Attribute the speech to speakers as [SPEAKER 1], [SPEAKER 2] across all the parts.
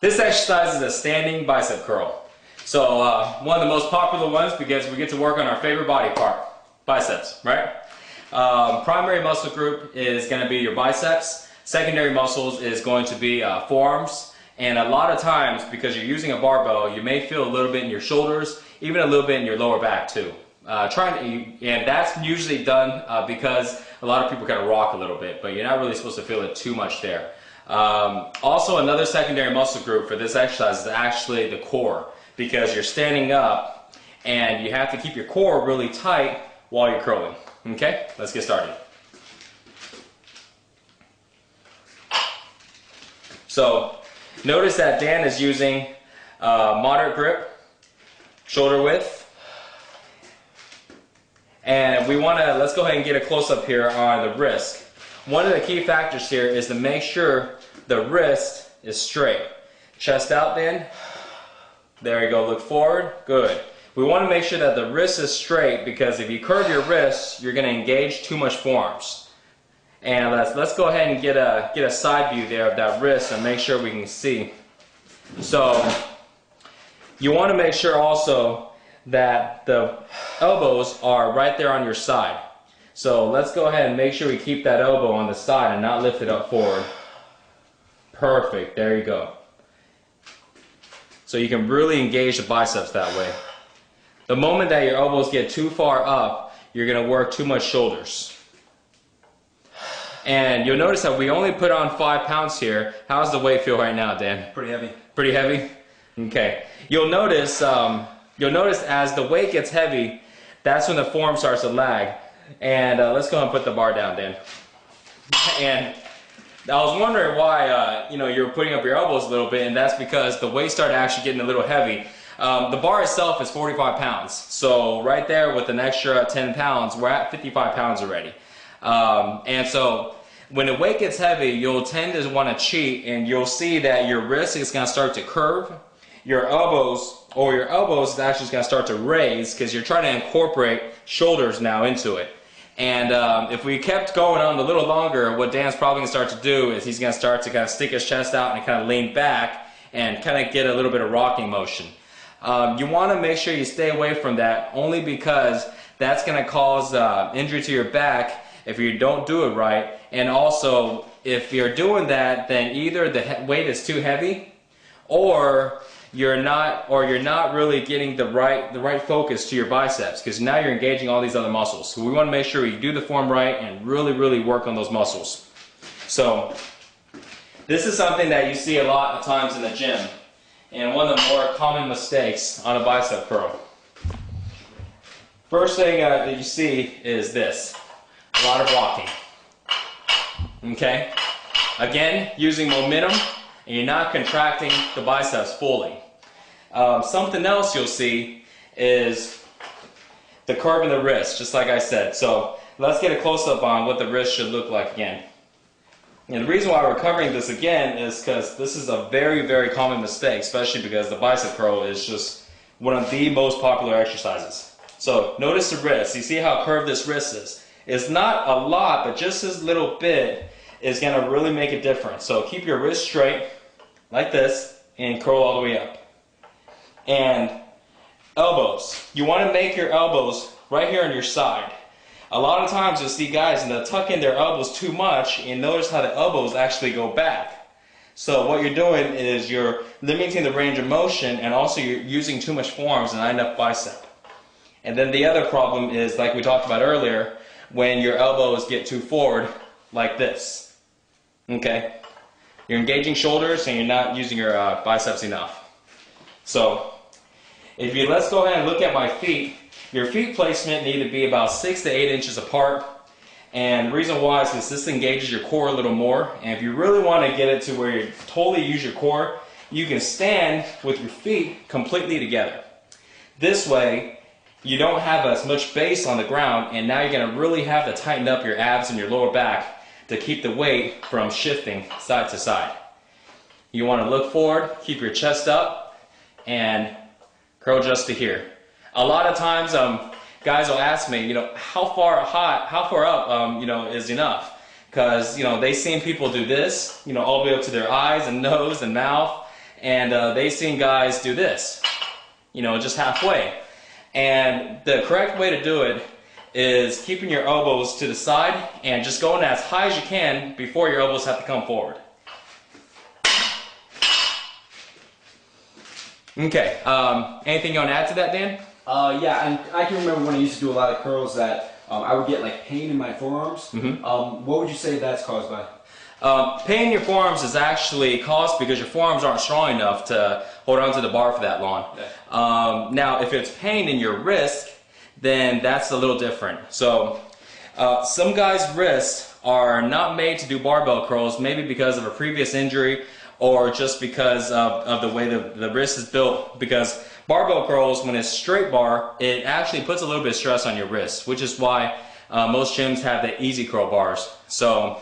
[SPEAKER 1] This exercise is a standing bicep curl. So one of the most popular ones because we get to work on our favorite body part, biceps, right? Primary muscle group is going to be your biceps. Secondary muscles is going to be forearms. And a lot of times, because you're using a barbell, you may feel a little bit in your shoulders, even a little bit in your lower back too. And that's usually done because a lot of people kind of rock a little bit, but you're not really supposed to feel it too much there. Also, another secondary muscle group for this exercise is actually the core, because you're standing up and you have to keep your core really tight while you're curling. Okay, let's get started. So notice that Dan is using moderate grip, shoulder width. And we want to, let's go ahead and get a close-up here on the wrist. One of the key factors here is to make sure the wrist is straight. Chest out then. There you go, look forward, good. We want to make sure that the wrist is straight because if you curve your wrist, you're going to engage too much forearms. And let's go ahead and get a side view there of that wrist and make sure we can see. So you want to make sure also that the elbows are right there on your side. So let's go ahead and make sure we keep that elbow on the side and not lift it up forward. Perfect, there you go. So you can really engage the biceps that way. The moment that your elbows get too far up, you're going to work too much shoulders. And you'll notice that we only put on 5 pounds here. How's the weight feel right now, Dan?
[SPEAKER 2] Pretty heavy.
[SPEAKER 1] Pretty heavy? Okay. You'll notice as the weight gets heavy, that's when the form starts to lag. And let's go ahead and put the bar down, Dan. And I was wondering why you're putting up your elbows a little bit, and that's because the weight started actually getting a little heavy. The bar itself is 45 pounds. So right there with an extra 10 pounds, we're at 55 pounds already. And so when the weight gets heavy, you'll tend to want to cheat, and you'll see that your wrist is going to start to curve. Your elbows is actually going to start to raise because you're trying to incorporate shoulders now into it. And if we kept going on a little longer, what Dan's probably going to start to do is he's going to start to kind of stick his chest out and kind of lean back and kind of get a little bit of rocking motion. You want to make sure you stay away from that only because that's going to cause injury to your back if you don't do it right. And also, if you're doing that, then either the weight is too heavy or you're not really getting the right focus to your biceps, because now you're engaging all these other muscles. So we want to make sure we do the form right and really work on those muscles. So this is something that you see a lot of times in the gym, and one of the more common mistakes on a bicep curl. First thing that you see is this: a lot of rocking. Okay? Again, using momentum, and you're not contracting the biceps fully. Something else you'll see is the curve in the wrist, just like I said. So let's get a close-up on what the wrist should look like again. And the reason why we're covering this again is because this is a very common mistake, especially because the bicep curl is just one of the most popular exercises. So notice the wrist. You see how curved this wrist is. It's not a lot, but just this little bit is going to really make a difference. So keep your wrist straight like this and curl all the way up. And elbows. You want to make your elbows right here on your side. A lot of times you'll see guys and they'll tuck in their elbows too much, and notice how the elbows actually go back. So what you're doing is you're limiting the range of motion, and also you're using too much forearms and not enough bicep. And then the other problem is, like we talked about earlier, when your elbows get too forward like this. Okay? You're engaging shoulders and you're not using your biceps enough. So let's go ahead and look at my feet. Your feet placement need to be about 6 to 8 inches apart. And the reason why is because this engages your core a little more. And if you really want to get it to where you totally use your core, you can stand with your feet completely together. This way, you don't have as much base on the ground, and now you're going to really have to tighten up your abs and your lower back to keep the weight from shifting side to side. You want to look forward, keep your chest up, and curl just to here. A lot of times, guys will ask me, how far up, is enough? Because, they've seen people do this, all the way up to their eyes and nose and mouth, and they've seen guys do this, you know, just halfway. And the correct way to do it is keeping your elbows to the side and just going as high as you can before your elbows have to come forward. Okay, anything you want to add to that, Dan?
[SPEAKER 2] Yeah, and I can remember when I used to do a lot of curls that I would get like pain in my forearms. What would you say that's caused by?
[SPEAKER 1] Pain in your forearms is actually caused because your forearms aren't strong enough to hold on to the bar for that long. Yeah. Now, if it's pain in your wrist, then that's a little different. So, some guys' wrists are not made to do barbell curls, maybe because of a previous injury or just because of the way the wrist is built. Because barbell curls, when it's straight bar, it actually puts a little bit of stress on your wrist, which is why most gyms have the easy curl bars. So,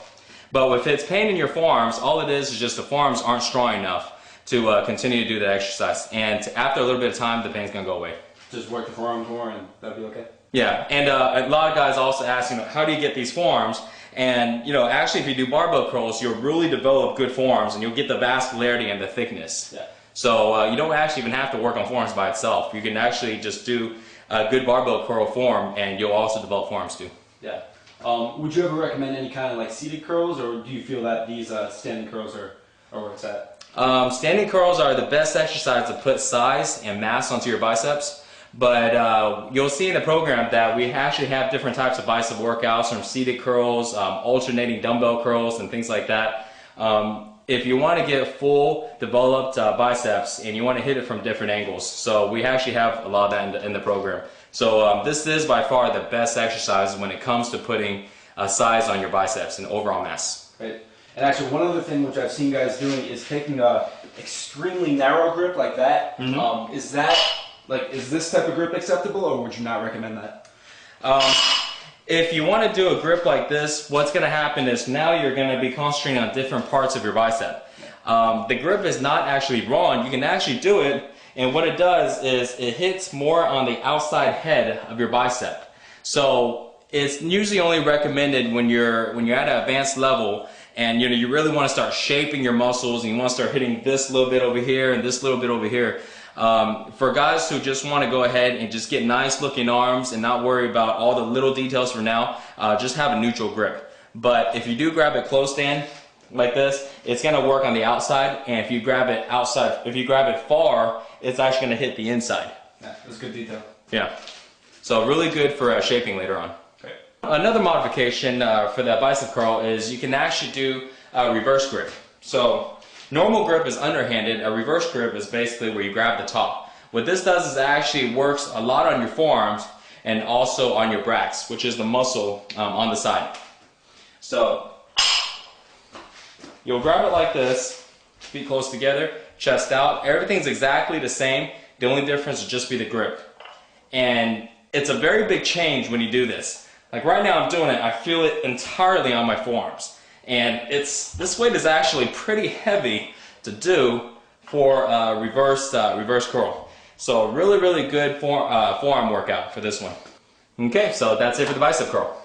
[SPEAKER 1] but if it's pain in your forearms, all it is just the forearms aren't strong enough to continue to do the exercise. And after a little bit of time, the pain's gonna go away.
[SPEAKER 2] Just work the forearms more and that'll be okay?
[SPEAKER 1] Yeah, and a lot of guys also ask, you know, how do you get these forearms? And, you know, actually if you do barbell curls, you'll really develop good forearms and you'll get the vascularity and the thickness. Yeah. So you don't actually even have to work on forearms by itself. You can actually just do a good barbell curl form and you'll also develop forearms too.
[SPEAKER 2] Yeah. Would you ever recommend any kind of like seated curls, or do you feel that these standing curls are where it's at?
[SPEAKER 1] Standing curls are the best exercise to put size and mass onto your biceps. But you'll see in the program that we actually have different types of bicep workouts, from seated curls, alternating dumbbell curls, and things like that. If you want to get full developed biceps and you want to hit it from different angles, so we actually have a lot of that in the program. So this is by far the best exercise when it comes to putting size on your biceps and overall mass.
[SPEAKER 2] Right. And actually, one other thing which I've seen guys doing is taking a extremely narrow grip like that. Is this type of grip acceptable, or would you not recommend that?
[SPEAKER 1] If you want to do a grip like this, what's going to happen is now you're going to be concentrating on different parts of your bicep. The grip is not actually wrong. You can actually do it, and what it does is it hits more on the outside head of your bicep. So it's usually only recommended when you're at an advanced level, and you really want to start shaping your muscles, and you want to start hitting this little bit over here and this little bit over here. For guys who just want to go ahead and just get nice looking arms and not worry about all the little details for now, just have a neutral grip. But if you do grab it close, Dan, like this, it's going to work on the outside, and if you grab it outside, if you grab it far, it's actually going to hit the inside.
[SPEAKER 2] Yeah, that's good detail.
[SPEAKER 1] Yeah. So really good for shaping later on.
[SPEAKER 2] Okay.
[SPEAKER 1] Another modification for that bicep curl is you can actually do a reverse grip. So normal grip is underhanded. A reverse grip is basically where you grab the top. What this does is it actually works a lot on your forearms and also on your brax, which is the muscle on the side. So you'll grab it like this, feet close together, chest out. Everything's exactly the same. The only difference would just be the grip. And it's a very big change when you do this. Like right now I'm doing it, I feel it entirely on my forearms. And this weight is actually pretty heavy to do for reverse curl. So really, really good forearm workout for this one. Okay, so that's it for the bicep curl.